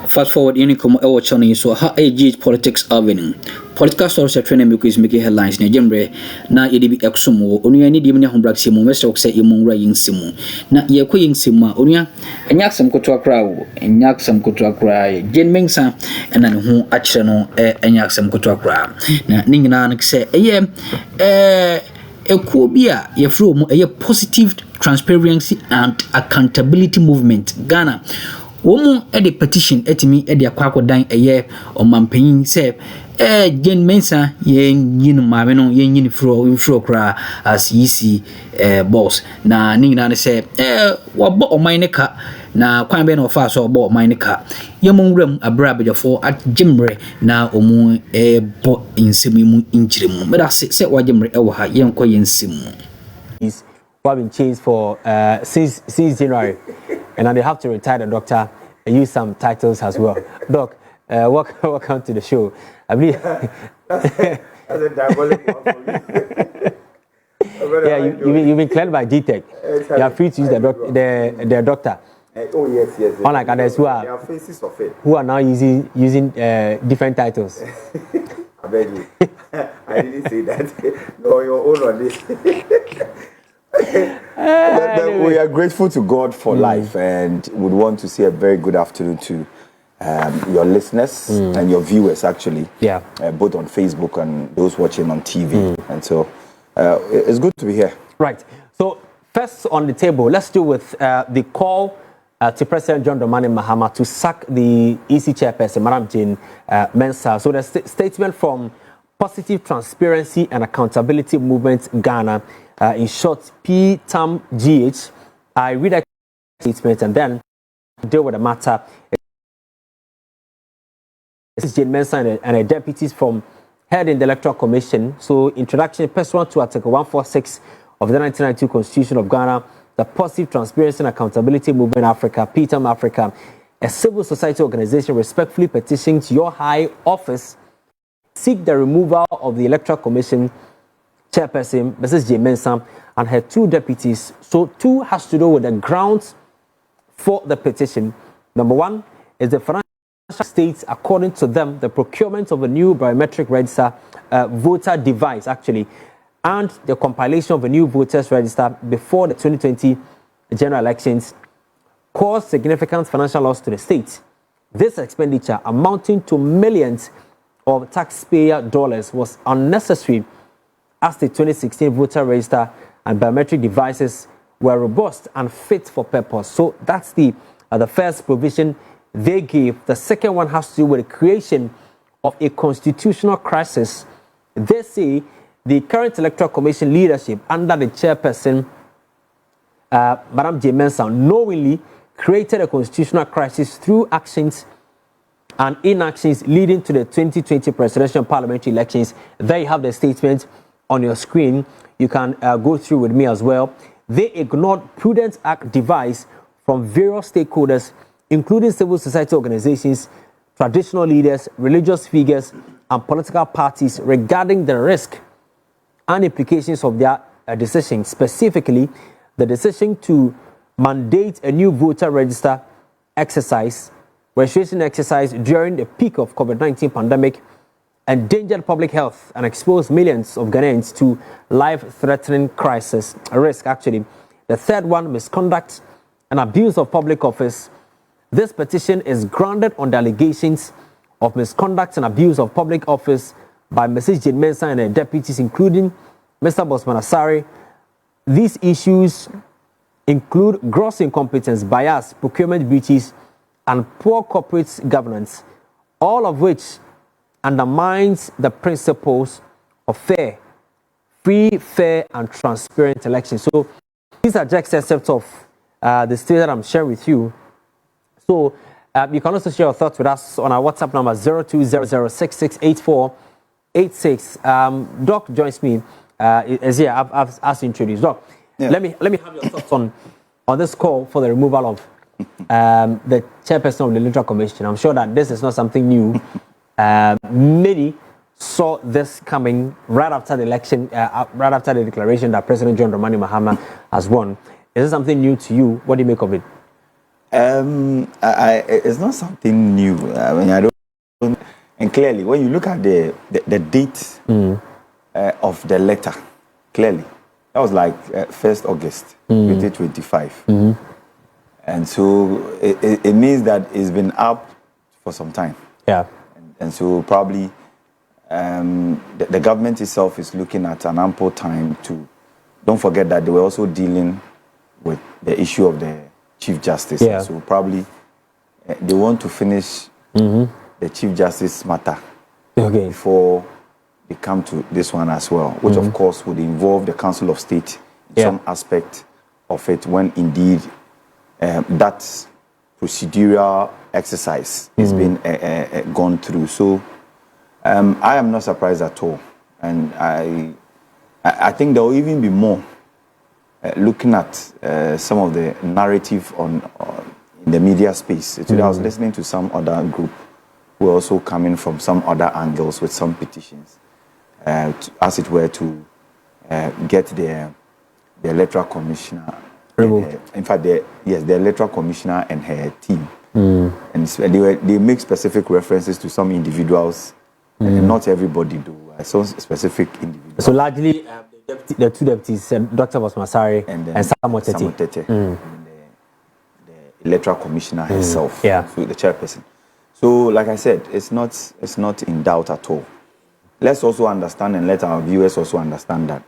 Fast forward, Unicom Ewo Channel, so how AG Politics Avenue. Political source training because making headlines in Jembre, na EDB Exumo, Unia need Yimina Humbraximu, West Oxay Imunra Yinsimu. Na Yako Yinsima, Unia, and Yaksam Kutua Crow, and Yaksam Kutua Cry, J.Mensah, and then who actually and Yaksam Kutua Cry. Na Ningan say, a Kubia, a positive transparency and accountability movement, Ghana. Woman at the petition at me at the Aquaco dine a year or Mampain say, J.Mensah, yin mameno, yin fro cra as ye see, boss. Na Nina say, what bought mine car, na quite ben of us or bought mine car. Yamon room a brabber for at Jimbre, now or more a bought in Simu inchrim. But I said what Jimbre over young coin Simu. Is what been changed for since January. And now they have to retire the doctor and use some titles as well. Doc, welcome to the show. I believe. That's a diabolic one for you. Yeah, you've been cleared by DTech. Exactly. You are free to use the doctor. Oh yes. Unlike others who are faces of it. Who are now using different titles. I beg you. I didn't say that. No, your own on this. We are grateful to God for life and would want to say a very good afternoon to your listeners and your viewers actually, both on Facebook and those watching on TV. And so it's good to be here. Right. So first on the table, let's do with the call to President John Dramani Mahama to sack the EC chairperson, Madam J.Mensah. So the statement from Positive Transparency and Accountability Movement Ghana, in short, PTAMGH. I read a statement and then deal with the matter. This is J.Mensah and her deputies from head in the Electoral Commission. So, introduction, pursuant to Article 146 of the 1992 Constitution of Ghana, the Positive Transparency and Accountability Movement Africa, PTAM Africa, a civil society organization respectfully petitions your high office seek the removal of the Electoral Commission chairperson, Mrs. J.Mensah, and her two deputies. So, two has to do with the grounds for the petition. Number one is the financial states, according to them, the procurement of a new biometric register voter device, actually, and the compilation of a new voters register before the 2020 general elections caused significant financial loss to the state. This expenditure, amounting to millions of taxpayer dollars, was unnecessary as the 2016 voter register and biometric devices were robust and fit for purpose. So that's the first provision they gave. The second one has to do with the creation of a constitutional crisis. They say the current Electoral Commission leadership under the chairperson, Madam J.Mensah, knowingly created a constitutional crisis through actions and inactions leading to the 2020 presidential and parliamentary elections. There you have the statement on your screen. You can go through with me as well. They ignored prudent advice from various stakeholders, including civil society organizations, traditional leaders, religious figures, and political parties regarding the risk and implications of their decision, specifically the decision to mandate a new voter register registration exercise during the peak of COVID-19 pandemic, endangered public health and exposed millions of Ghanaians to life-threatening risk, actually. The third one, misconduct and abuse of public office. This petition is grounded on the allegations of misconduct and abuse of public office by Mrs. J.Mensah and her deputies, including Mr. Bosman Asare. These issues include gross incompetence, bias, procurement breaches, and poor corporate governance, all of which undermines the principles of free, fair, and transparent elections. So these are just excerpts of the story that I'm sharing with you. So you can also share your thoughts with us on our WhatsApp number 0200668486. Doc joins me. Is here. I've asked to introduce Doc. Yeah. Let me have your thoughts on this call for the removal of the chairperson of the Electoral Commission. I'm sure that this is not something new. Many saw this coming right after the election, right after the declaration that President John Dramani Mahama has won. Is this something new to you? What do you make of it? It's not something new. I mean, I don't. And clearly, when you look at the date of the letter, clearly, that was like 1st August 2025. And so it means that it's been up for some time. Yeah. And so probably the government itself is looking at an ample time to. Don't forget that they were also dealing with the issue of the Chief Justice. Yeah. So probably they want to finish the Chief Justice matter before they come to this one as well, which of course would involve the Council of State in some aspect of it when indeed that procedural exercise is being gone through. So I am not surprised at all. And I think there will even be more looking at some of the narrative in the media space. Today I was listening to some other group who are also coming from some other angles with some petitions, as it were, to get the electoral commissioner removed. In fact, the electoral commissioner and her team. And they make specific references to some individuals. Not everybody do. Some specific individuals. So largely, the two deputies, Dr. Masari and Samotete, the electoral commissioner herself, so the chairperson. So, like I said, it's not in doubt at all. Let's also understand, and let our viewers also understand that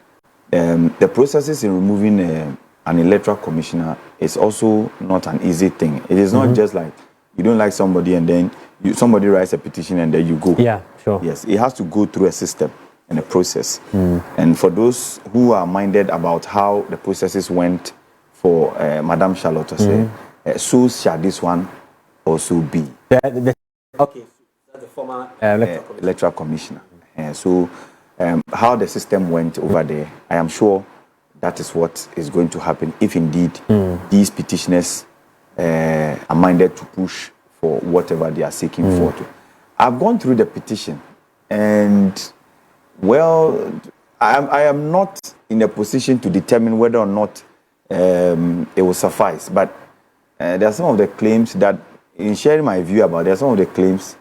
the processes in removing an electoral commissioner is also not an easy thing. It is not just like you don't like somebody and then somebody writes a petition and then you go. Yeah, sure. Yes, it has to go through a system and a process. And for those who are minded about how the processes went for Madame Charlotte to say, so shall this one also be. The former electoral commissioner. So how the system went over there, I am sure that is what is going to happen if indeed these petitioners are minded to push for whatever they are seeking for. I've gone through the petition, and well, I am not in a position to determine whether or not it will suffice. But there are some of the claims that, in sharing my view about, there are some of the claims.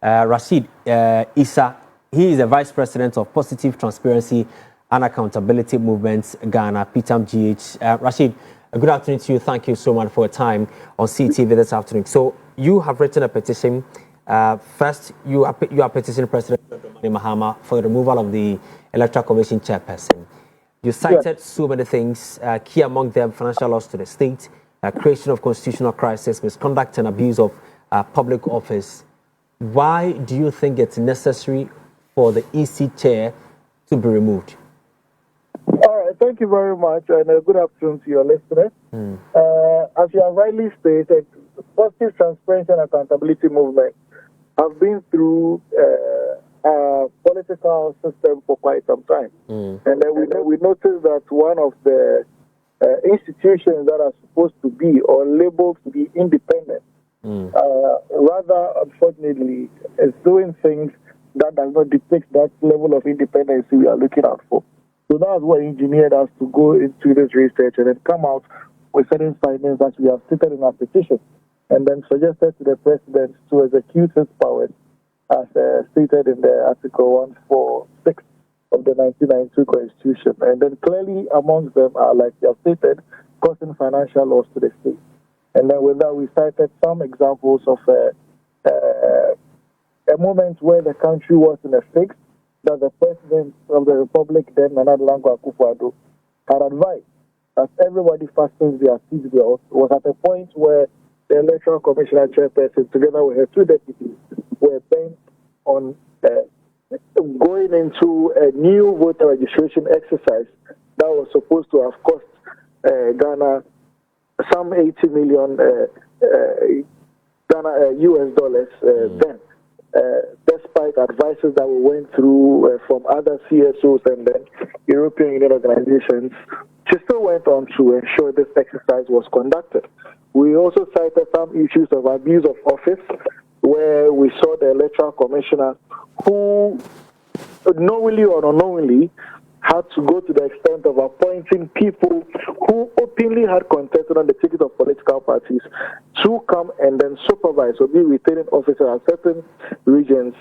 Rashid Issa, he is the Vice President of Positive Transparency and Accountability Movement Ghana, PTAM GH. Rashid, good afternoon to you. Thank you so much for your time on CTV this afternoon. So you have written a petition. First, you are petitioning President Mahama for the removal of the Electoral Commission chairperson. You cited so many things, key among them financial loss to the state, creation of constitutional crisis, misconduct and abuse of public office. Why do you think it's necessary for the EC chair to be removed? All right, thank you very much, and good afternoon to your listeners. As you have rightly stated, the Positive Transparency and Accountability Movement have been through a political system for quite some time. And then we noticed that one of the institutions that are supposed to be or labeled to be independent rather, unfortunately, is doing things that does not depict that level of independence we are looking out for. So that's what engineered us to go into this research and then come out with certain findings that we have stated in our petition, and then suggested to the president to execute his powers as stated in the Article 146 of the 1992 Constitution. And then clearly amongst them are, like you have stated, causing financial loss to the state. And then with that, we cited some examples of a moment where the country was in a fix that the President of the Republic, then Akuffo, had advised that everybody fastens their seat belts was at a point where the Electoral Commissioner chairperson, together with her 2 deputies, were bent on going into a new voter registration exercise that was supposed to have cost Ghana some 80 million US dollars then. Despite advices that we went through from other CSOs and then European Union organizations, she still went on to ensure this exercise was conducted. We also cited some issues of abuse of office, where we saw the Electoral Commissioner who, knowingly or unknowingly, had to go to the extent of appointing people who openly had contested on the ticket of political parties to come and then supervise or be returning officers at certain regions,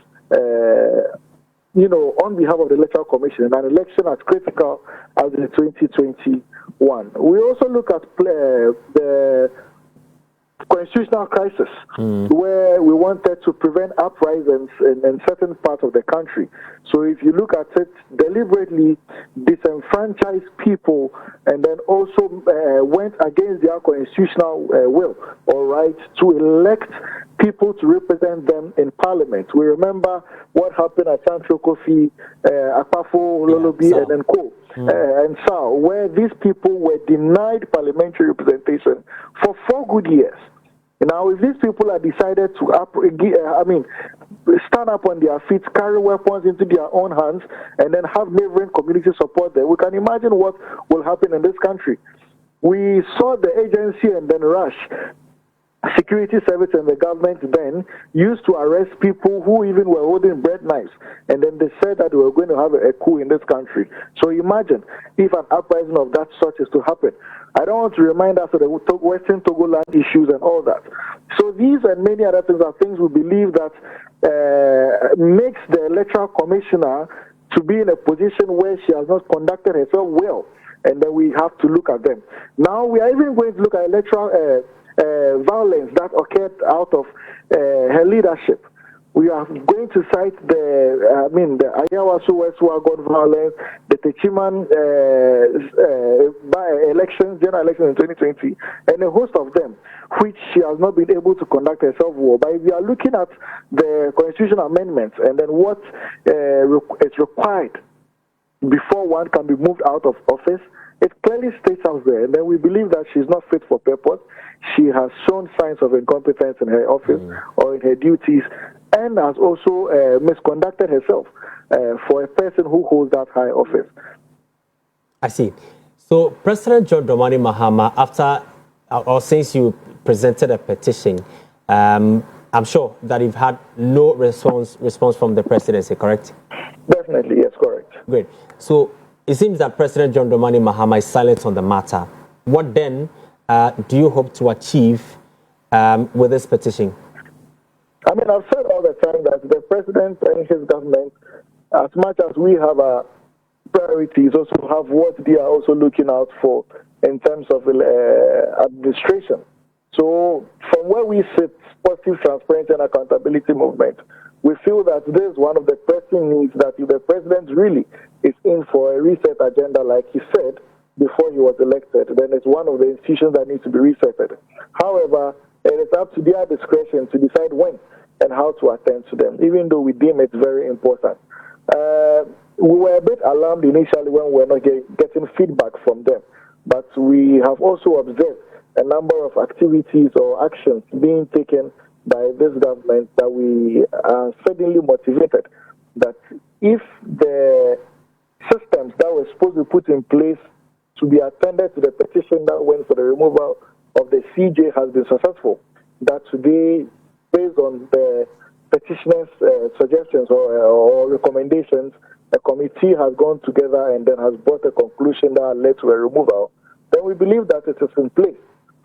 on behalf of the Electoral Commission, and an election as critical as the 2021. We also look at the constitutional crisis, where we wanted to prevent uprisings in certain parts of the country. So if you look at it, deliberately disenfranchised people and then also went against their constitutional will or right to elect people to represent them in parliament. We remember what happened at Central Kofi, Akuffo, Lolobi, and then Co. And so, where these people were denied parliamentary representation for 4 good years. Now, if these people are decided to, stand up on their feet, carry weapons into their own hands, and then have neighboring communities support them, we can imagine what will happen in this country. We saw the agency and then rush. Security service and the government then used to arrest people who even were holding bread knives, and then they said that we were going to have a coup in this country. So imagine if an uprising of that sort is to happen. I don't want to remind us of the Western Togoland issues and all that. So these and many other things are things we believe that makes the Electoral Commissioner to be in a position where she has not conducted herself well, and then we have to look at them. Now we are even going to look at electoral violence that occurred out of her leadership. We are going to cite the Ayawaso West Wagon violence, the Techiman general elections in 2020, and a host of them, which she has not been able to conduct herself well. But if we are looking at the constitutional amendments and then what is required before one can be moved out of office, it clearly states out there. And then we believe that she's not fit for purpose. She has shown signs of incompetence in her office or in her duties, and has also misconducted herself for a person who holds that high office. I see. So President John Dramani Mahama, after or since you presented a petition, I'm sure that you've had no response from the presidency, correct? Definitely, yes, correct. Great. So it seems that President John Dramani Mahama is silent on the matter. What then do you hope to achieve with this petition? I've said all the time that the president and his government, as much as we have our priorities, also have what they are also looking out for in terms of administration. So from where we sit, Positive Transparency and Accountability Movement, we feel that this is one of the pressing needs, that if the president really is in for a reset agenda, like he said before he was elected, then it's one of the institutions that needs to be resetted. However, it is up to their discretion to decide when and how to attend to them, even though we deem it very important. We were a bit alarmed initially when we were not getting feedback from them, but we have also observed a number of activities or actions being taken by this government that we are suddenly motivated that if the systems that were supposed to be put in place to be attended to the petition that went for the removal of the CJ has been successful, that today, based on the petitioner's suggestions or recommendations, a committee has gone together and then has brought a conclusion that led to a removal, then we believe that it is in place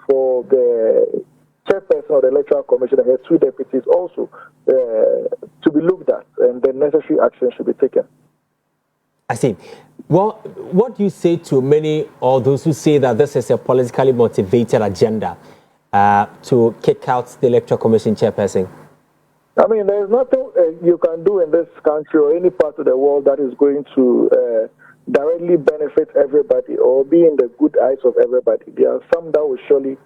for the chairperson of the Electoral Commission and her 2 deputies also to be looked at, and the necessary action should be taken. I see. Well, what do you say to many or those who say that this is a politically motivated agenda to kick out the Electoral Commission chairperson? I mean, there's nothing you can do in this country or any part of the world that is going to directly benefit everybody or be in the good eyes of everybody. There are some that will surely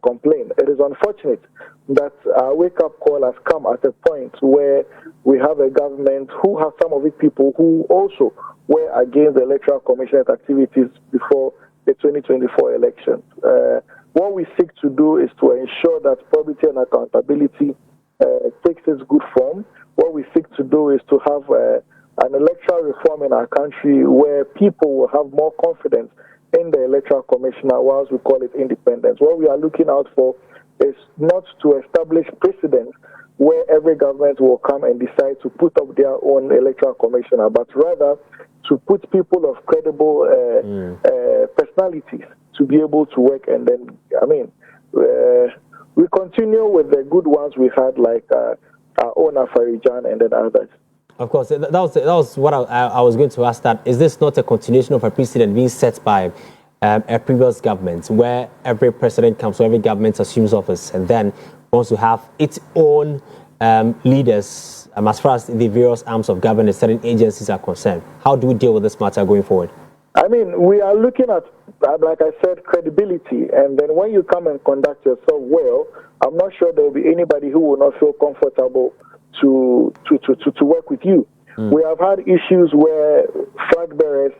complain. It is unfortunate that our wake-up call has come at a point where we have a government who has some of its people who also were against the Electoral Commission's activities before the 2024 elections. What we seek to do is to ensure that probity and accountability takes its good form. What we seek to do is to have an electoral reform in our country where people will have more confidence in the Electoral Commissioner, whilst we call it independence. What we are looking out for is not to establish precedents where every government will come and decide to put up their own Electoral Commissioner, but rather to put people of credible personalities to be able to work. And then, I mean, we continue with the good ones we had, like our own Afarijan and then others. Of course, that was what I was going to ask. That is this not a continuation of a precedent being set by a previous government, where every president comes, so every government assumes office, and then wants to have its own leaders as far as the various arms of government, certain agencies are concerned? How do we deal with this matter going forward? I mean, we are looking at, like I said, credibility, and then when you come and conduct yourself well, I'm not sure there will be anybody who will not feel comfortable to work with you. We have had issues where flag bearers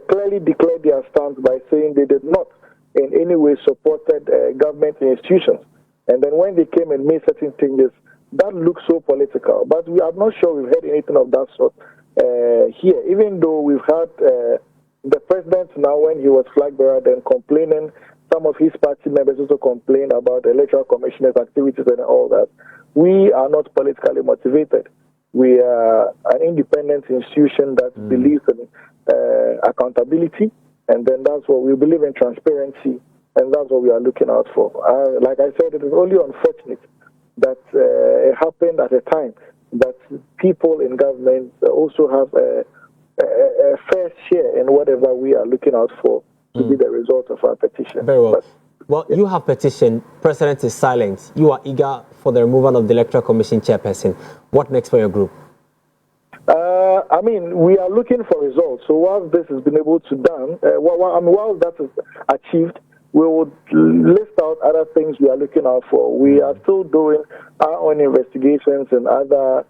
clearly declared their stance by saying they did not in any way supported government institutions. And then when they came and made certain changes, that looks so political. But I'm not sure we've heard anything of that sort here, even though we've had the president now, when he was flag bearer, then complaining, some of his party members also complain about the Electoral Commissioner's activities and all that. We are not politically motivated. We are an independent institution that believes in accountability, and then that's what we believe in, transparency, and that's what we are looking out for. Like I said, it is only unfortunate that it happened at a time that people in government also have a fair share in whatever we are looking out for to be the result of our petition. Very well. You have petitioned. President is silent. You are eager for the removal of the Electoral Commission chairperson. What next for your group? I mean, we are looking for results. So while this has been able to done, while that is achieved, we will list out other things we are looking out for. We are still doing our own investigations in other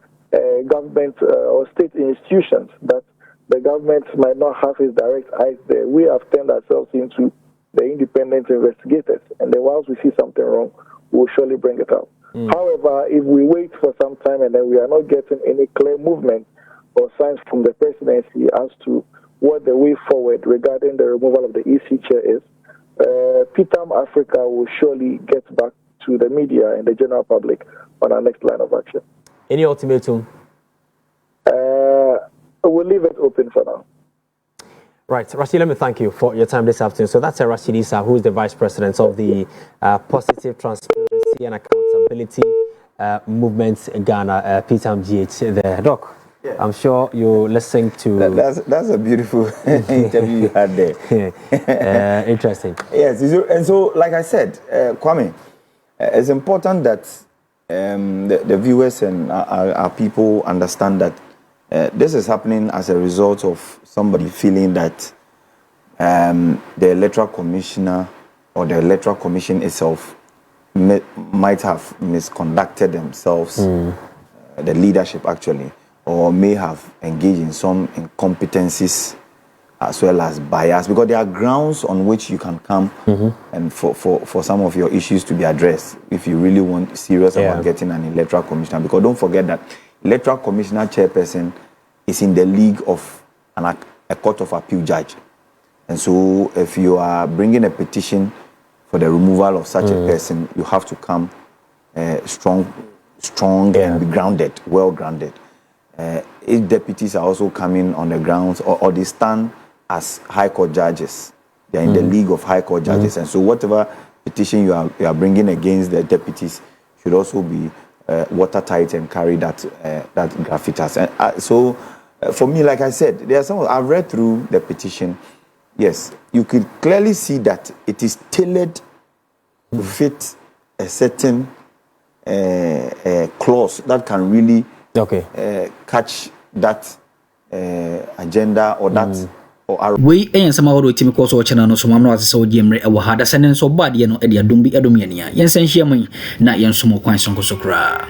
government or state institutions that the government might not have its direct eyes there. We have turned ourselves into the independent investigators, and then once we see something wrong, we'll surely bring it out. However, if we wait for some time and then we are not getting any clear movement or signs from the presidency as to what the way forward regarding the removal of the EC chair is, PITAM Africa will surely get back to the media and the general public on our next line of action. Any ultimatum? We'll leave it open for now. Right, Rashid, let me thank you for your time this afternoon. So that's Rashid Issa, who is the Vice President of the Positive Transparency and Accountability Movement in Ghana, PITAM GH. The Doc, yeah. I'm sure you listened to... That's a beautiful interview you had there. Interesting. Yes, and so, like I said, Kwame, it's important that the viewers and our people understand that this is happening as a result of somebody feeling that the Electoral Commissioner or the Electoral Commission itself might have misconducted themselves, the leadership actually, or may have engaged in some incompetencies as well as bias, because there are grounds on which you can come and for some of your issues to be addressed if you really want serious about getting an Electoral Commissioner. Because don't forget that Electoral Commissioner chairperson is in the league of a court of appeal judge. And so if you are bringing a petition for the removal of such a person, you have to come strong and be grounded, well grounded. If deputies are also coming on the grounds, or they stand as high court judges, they are in the league of high court judges. And so whatever petition you are bringing against the deputies should also be watertight and carry that gravitas. And so for me, like I said, there are some. I've read through the petition. Yes, you could clearly see that it is tailored to fit a certain clause that can really catch that agenda or that we and some other team course or channel so mamma so jemre e wahada senen so bad ye no e dia dumbi edum ye nia yen sen hia man na yen so mo kwan sonko so kra.